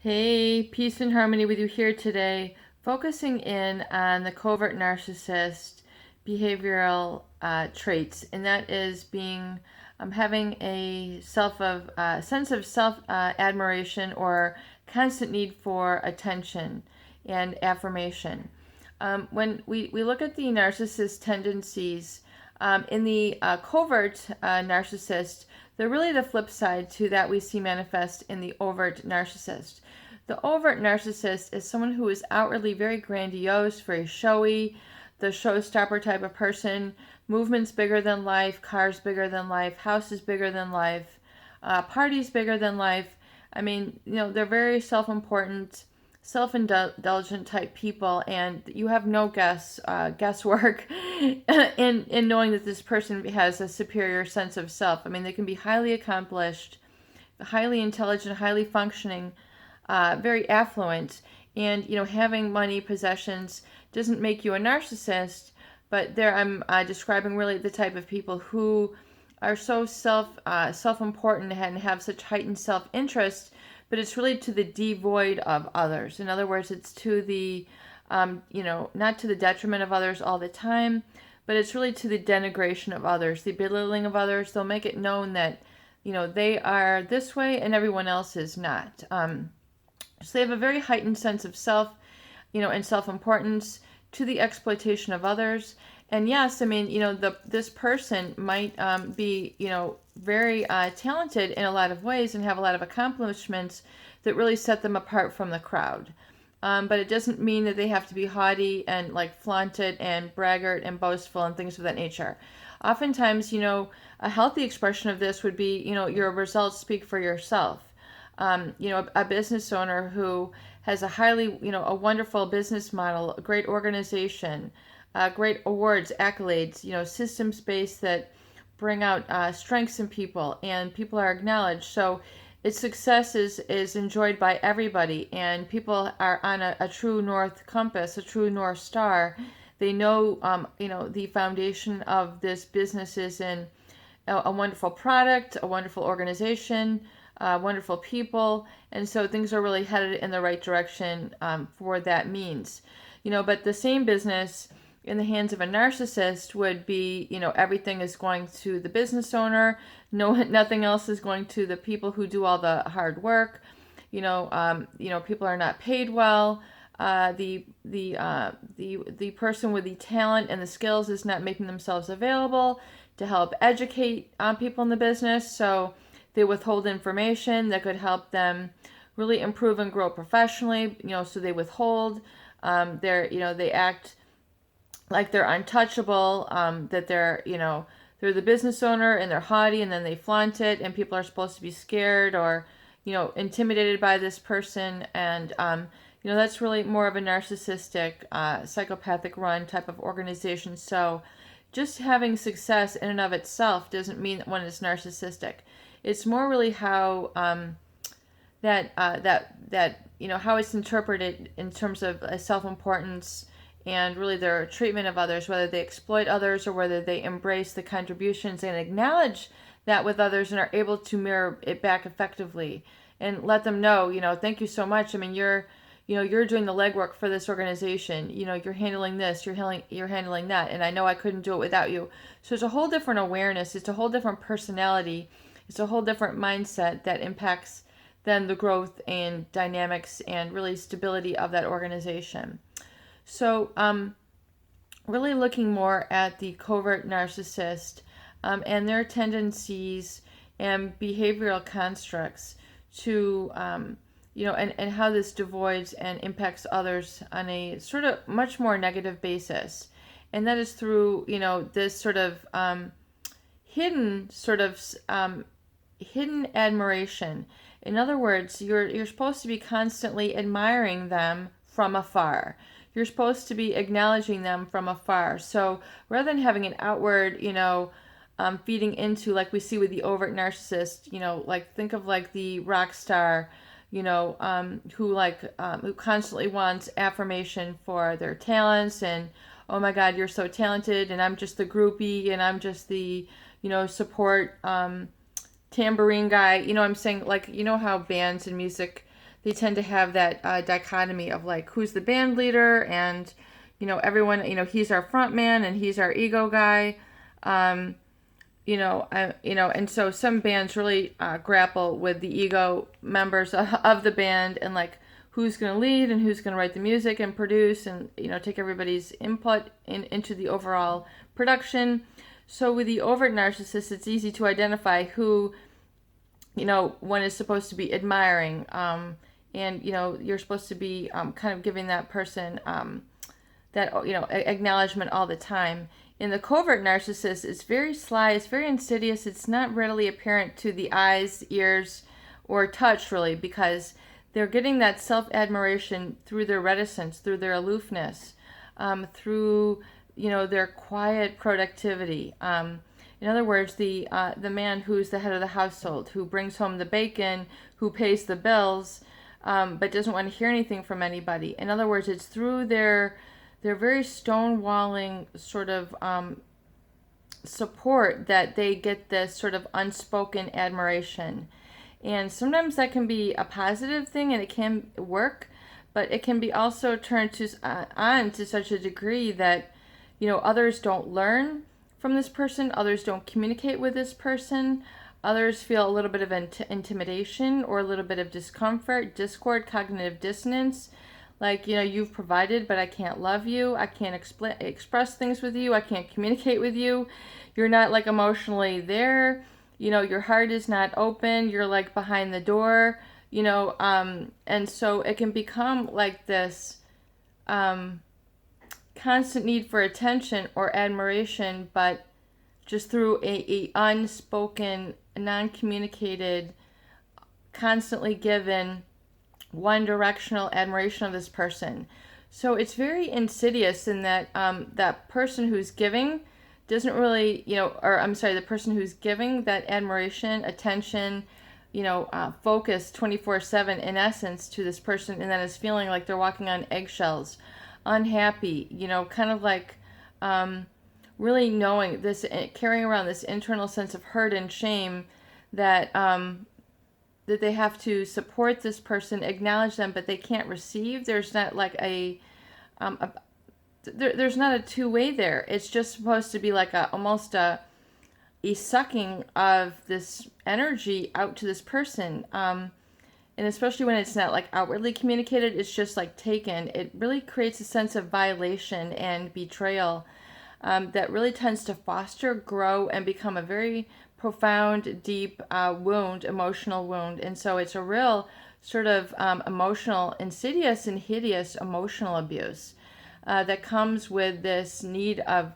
Hey, peace and harmony with you here today, focusing in on the covert narcissist behavioral traits, and that is being having a sense of self admiration or constant need for attention and affirmation. When we look at the narcissist tendencies in the covert narcissist, they're really the flip side to that we see manifest in the overt narcissist. The overt narcissist is someone who is outwardly very grandiose, very showy, the showstopper type of person, movements bigger than life, cars bigger than life, houses bigger than life, parties bigger than life. I mean, they're very self-important, self-indulgent type people, and you have no guesswork in knowing that this person has a superior sense of self. I mean, they can be highly accomplished, highly intelligent, highly functioning, very affluent, and having money, possessions doesn't make you a narcissist. But there, I'm describing really the type of people who are so self-important and have such heightened self-interest, but it's really to the devoid of others. In other words, it's to the, not to the detriment of others all the time, but it's really to the denigration of others, the belittling of others. They'll make it known that, they are this way and everyone else is not. So they have a very heightened sense of self, and self-importance to the exploitation of others. And yes, I mean, this person might be, very talented in a lot of ways and have a lot of accomplishments that really set them apart from the crowd. But it doesn't mean that they have to be haughty and like flaunted and braggart and boastful and things of that nature. Oftentimes, a healthy expression of this would be, your results speak for yourself. A business owner who has a highly, a wonderful business model, a great organization, great awards, accolades, systems based that bring out strengths in people, and people are acknowledged. So its success is enjoyed by everybody, and people are on a true north compass, a true north star. They know, the foundation of this business is in a wonderful product, a wonderful organization, wonderful people, and so things are really headed in the right direction for that means. But the same business in the hands of a narcissist would be, everything is going to the business owner. No, nothing else is going to the people who do all the hard work. People are not paid well. The person with the talent and the skills is not making themselves available to help educate people in the business. So they withhold information that could help them really improve and grow professionally. So they withhold. They act like they're untouchable. That they're the business owner and they're haughty, and then they flaunt it, and people are supposed to be scared or intimidated by this person. And that's really more of a narcissistic, psychopathic run type of organization. So just having success in and of itself doesn't mean that one is narcissistic. It's more really how how it's interpreted in terms of self-importance and really their treatment of others, whether they exploit others or whether they embrace the contributions and acknowledge that with others and are able to mirror it back effectively and let them know, thank you so much. I mean, you're doing the legwork for this organization. You're handling this, you're handling that, and I know I couldn't do it without you. So it's a whole different awareness. It's a whole different personality. It's a whole different mindset that impacts then the growth and dynamics and really stability of that organization. So really looking more at the covert narcissist and their tendencies and behavioral constructs to, and how this devoids and impacts others on a sort of much more negative basis. And that is through, this sort of hidden admiration. In other words, you're supposed to be constantly admiring them from afar. You're supposed to be acknowledging them from afar. So rather than having an outward, feeding into, like we see with the overt narcissist, like think of like the rock star, who constantly wants affirmation for their talents and, oh my God, you're so talented, and I'm just the groupie, and I'm just the, support tambourine guy. I'm saying, like, how bands and music, they tend to have that dichotomy of like who's the band leader, and everyone, he's our front man and he's our ego guy. And so some bands really grapple with the ego members of the band, and like who's going to lead and who's going to write the music and produce, and take everybody's input into the overall production. So with the overt narcissist, it's easy to identify who one is supposed to be admiring, and you're supposed to be kind of giving that person that acknowledgement all the time. In the covert narcissist, it's very sly, it's very insidious, it's not readily apparent to the eyes, ears, or touch really, because they're getting that self-admiration through their reticence, through their aloofness, through their quiet productivity. In other words, the man who's the head of the household, who brings home the bacon, who pays the bills, but doesn't want to hear anything from anybody. In other words, it's through their very stonewalling sort of support that they get this sort of unspoken admiration. And sometimes that can be a positive thing and it can work, but it can be also turned on to such a degree that others don't learn from this person, others don't communicate with this person, others feel a little bit of intimidation or a little bit of discomfort, discord, cognitive dissonance. Like, you've provided, but I can't love you. I can't express things with you. I can't communicate with you. You're not like emotionally there. Your heart is not open. You're like behind the door, and so it can become like this constant need for attention or admiration, but just through a unspoken, non-communicated, constantly given, one-directional admiration of this person. So it's very insidious in that that person who's giving doesn't really, the person who's giving that admiration, attention, focus 24/7 in essence to this person, and then is feeling like they're walking on eggshells, unhappy, kind of like really knowing this, carrying around this internal sense of hurt and shame that that they have to support this person, acknowledge them, but they can't receive. There's not like there's not a two-way there. It's just supposed to be like almost a sucking of this energy out to this person. And especially when it's not like outwardly communicated, it's just like taken. It really creates a sense of violation and betrayal that really tends to foster, grow, and become a very profound, deep wound, emotional wound. And so it's a real sort of emotional, insidious and hideous emotional abuse that comes with this need of,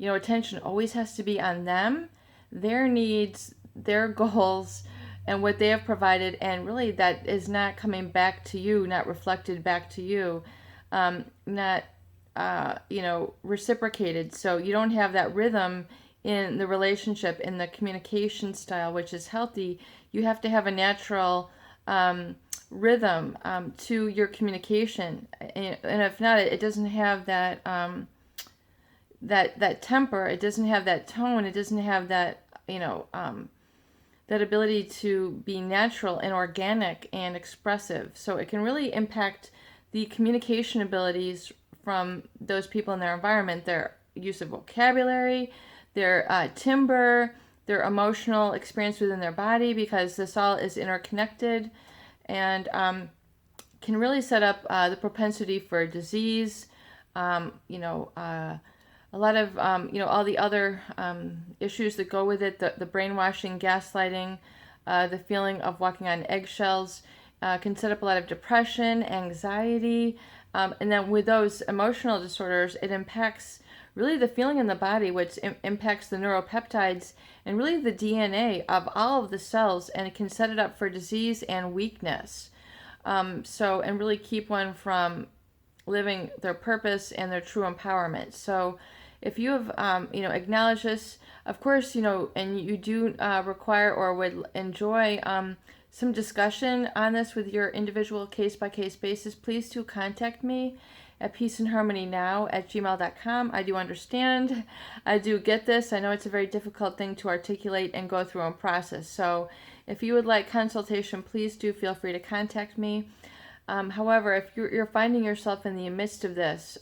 attention always has to be on them, their needs, their goals, and what they have provided, and really that is not coming back to you, not reflected back to you, not reciprocated. So you don't have that rhythm in the relationship, in the communication style, which is healthy. You have to have a natural rhythm to your communication, and if not, it doesn't have that that temper. It doesn't have that tone. It doesn't have that that ability to be natural and organic and expressive. So it can really impact the communication abilities from those people in their environment, their use of vocabulary, their timbre, their emotional experience within their body, because this all is interconnected, and can really set up the propensity for disease, a lot of, all the other issues that go with it, the brainwashing, gaslighting, the feeling of walking on eggshells, can set up a lot of depression, anxiety, and then with those emotional disorders, it impacts really the feeling in the body, which impacts the neuropeptides and really the DNA of all of the cells, and it can set it up for disease and weakness. And really keep one from living their purpose and their true empowerment. So if you have, acknowledged this, of course, and you do require or would enjoy some discussion on this with your individual case-by-case basis, please do contact me at peaceandharmonynow@gmail.com. I do understand. I do get this. I know it's a very difficult thing to articulate and go through and process. So if you would like consultation, please do feel free to contact me. However, if you're finding yourself in the midst of this,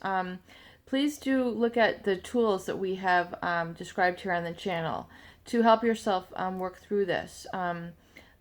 please do look at the tools that we have described here on the channel to help yourself work through this.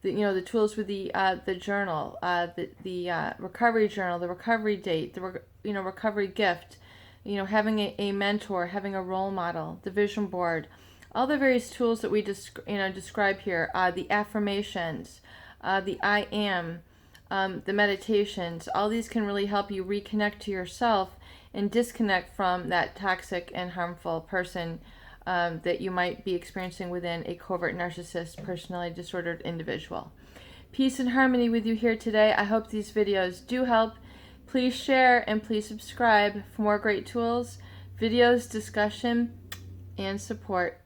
The tools with the journal, the recovery journal, the recovery date, the recovery gift, having a mentor, having a role model, the vision board, all the various tools that we describe here, the affirmations, the I am, the meditations. All these can really help you reconnect to yourself and disconnect from that toxic and harmful person that you might be experiencing within a covert narcissist personality disordered individual. Peace and harmony with you here today. I hope these videos do help. Please share and please subscribe for more great tools, videos, discussion, and support.